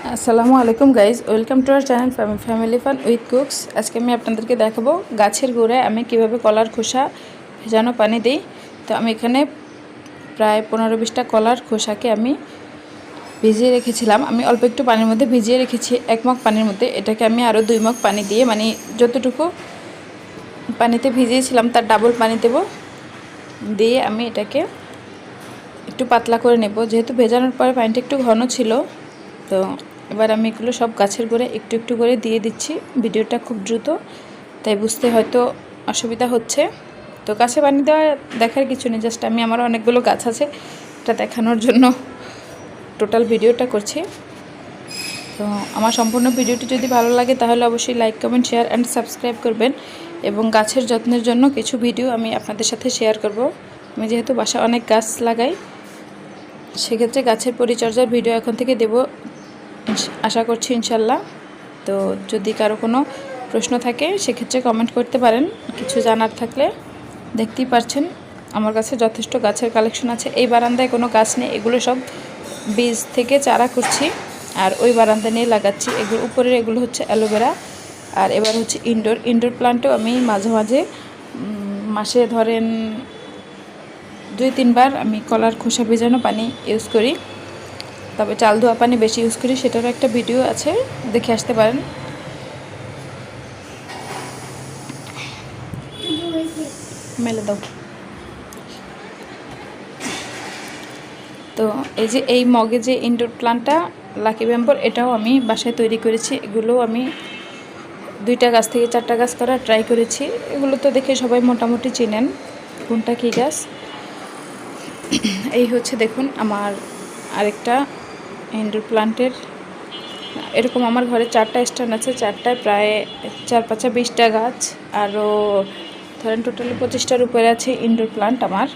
আসসালামু আলাইকুম guys, welcome to our channel family fun with cooks. আজকে আমি আপনাদেরকে দেখাবো গাছের গোড়ায় আমি কিভাবে কলার খোসা ভেজানো পানি দিই। তো আমি এখানে প্রায় 15-20টা কলার খোসাকে আমি ভিজিয়ে রেখেছিলাম। আমি অল্প একটু পানির মধ্যে ভিজিয়ে রেখেছি, 1 মগ পানির মধ্যে। এটাকে আমি আরও 2 মগ পানি দিয়ে, মানে যতটুকু পানিতে ভিজিয়েছিলাম তার ডাবল পানি দেব, দিয়ে আমি এটাকে একটু পাতলা করে নেব। যেহেতু ভেজানোর পরে পানিটা একটু ঘন ছিল, তো এবার আমি এগুলো সব গাছের গোড়ায় একটু একটু করে দিয়ে দিচ্ছি। ভিডিওটা খুব দ্রুত, তাই বুঝতে হয়তো অসুবিধা হচ্ছে। তো গাছে পানি দেওয়া দেখার কিছু নেই, জাস্ট আমি আমার অনেকগুলো গাছ আছে এটা দেখানোর জন্য টোটাল ভিডিওটা করছি। তো আমার সম্পূর্ণ ভিডিওটি যদি ভালো লাগে তাহলে অবশ্যই like, comment, share and subscribe করবেন। এবং গাছের যত্নের জন্য কিছু ভিডিও আমি আপনাদের সাথে শেয়ার করব। আমি যেহেতু বাসায় অনেক গাছ লাগাই, সেক্ষেত্রে গাছের পরিচর্যার ভিডিও এখন থেকে দেব, আশা করছি ইনশাল্লাহ। তো যদি কারো কোনো প্রশ্ন থাকে সেক্ষেত্রে কমেন্ট করতে পারেন। কিছু জানার থাকলে, দেখতেই পাচ্ছেন আমার কাছে যথেষ্ট গাছের কালেকশন আছে। এই বারান্দায় কোনো গাছ নেই, এগুলো সব বীজ থেকে চারা করছি, আর ওই বারান্দা নিয়ে লাগাচ্ছি। এগুলো উপরের এগুলো হচ্ছে অ্যালোভেরা, আর এবার হচ্ছে ইনডোর প্লান্টও আমি মাঝে মাঝে মাসে ধরেন 2-3 বার আমি কলার খোসা ভেজানো পানি ইউজ করি। তবে চাল ধোয়া পানি বেশি ইউজ করি, সেটারও একটা ভিডিও আছে, দেখে আসতে পারেন। মেলে দাও। তো এই যে এই মগে যে ইনডোর প্লান্টটা লাকি ব্যাম্বোর, এটাও আমি বাসায় তৈরি করেছি। এগুলো আমি 2টা গাছ থেকে 4টা গাছ করা ট্রাই করেছি। এগুলো তো দেখে সবাই মোটামুটি চিনেন কোনটা কী গাছ। এই হচ্ছে দেখুন আমার আরেকটা ইনডোর প্লান্টের, এরকম আমার ঘরে 4টা স্ট্যান্ড আছে, 4টায় প্রায় 4-5 20টা গাছ, আরও ধরেন টোটালি 25টার উপরে আছে ইনডোর প্লান্ট আমার।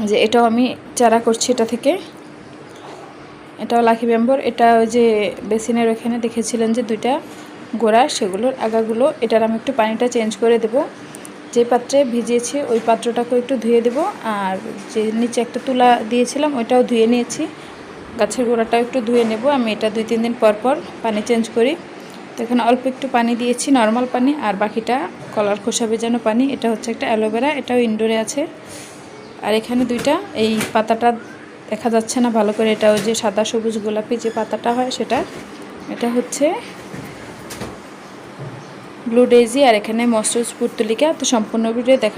যে এটাও আমি চারা করছি এটা থেকে, এটাও লাকি ব্যাম্বোর। এটা ওই যে বেসিনের ওখানে দেখেছিলেন যে 2টা গোড়া, সেগুলোর আগাগুলো। এটার আমি একটু পানিটা চেঞ্জ করে দেব। যে পাত্রে ভিজিয়েছি ওই পাত্রটাকেও একটু ধুয়ে দেব, আর যে নিচে একটা তুলা দিয়েছিলাম ওইটাও ধুয়ে নিয়েছি। গাছের গোড়াটাও একটু ধুয়ে নেব। আমি এটা 2-3 দিন পর পর পানি চেঞ্জ করি। তো এখানে অল্প একটু পানি দিয়েছি, নর্মাল পানি, আর বাকিটা কলার খোসা ভেজানো পানি। এটা হচ্ছে একটা অ্যালোভেরা, এটাও ইনডোরে আছে। আর এখানে 2টা, এই পাতাটা দেখা যাচ্ছে না ভালো করে, এটা ওই যে সাদা সবুজ গোলাপি যে পাতাটা হয় সেটা, এটা হচ্ছে ব্লু ডেইজি, আর এখানে মসরুজ পুর্তলিকা। তো সম্পূর্ণ ভিডিও দেখা